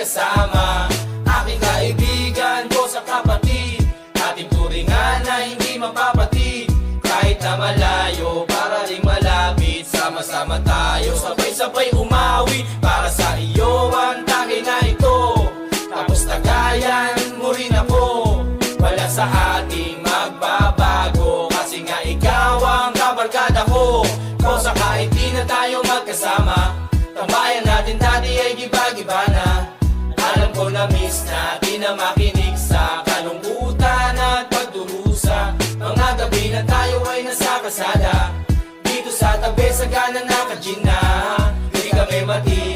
magkasama. Aking kaibigan ko sa kapatid, ating turingan na hindi mapapatid. Kahit na malayo, para ring malapit, sama-sama tayo, sabay-sabay umawi. Para sa iyo ang tagay na ito, tapos tagayan mo rin ako. Wala sa ating magbabago, kasi nga ikaw ang kabarkada ko. Kosa kahit di na tayo magkasama, tambayan natin dati ay giba-giba na. Alam ko na miss natin na makinig sa kalungkutan at pagdurusa. Mga gabi na tayo ay nasa kasada, dito sa tabi sa gana na kajina. Di kami mati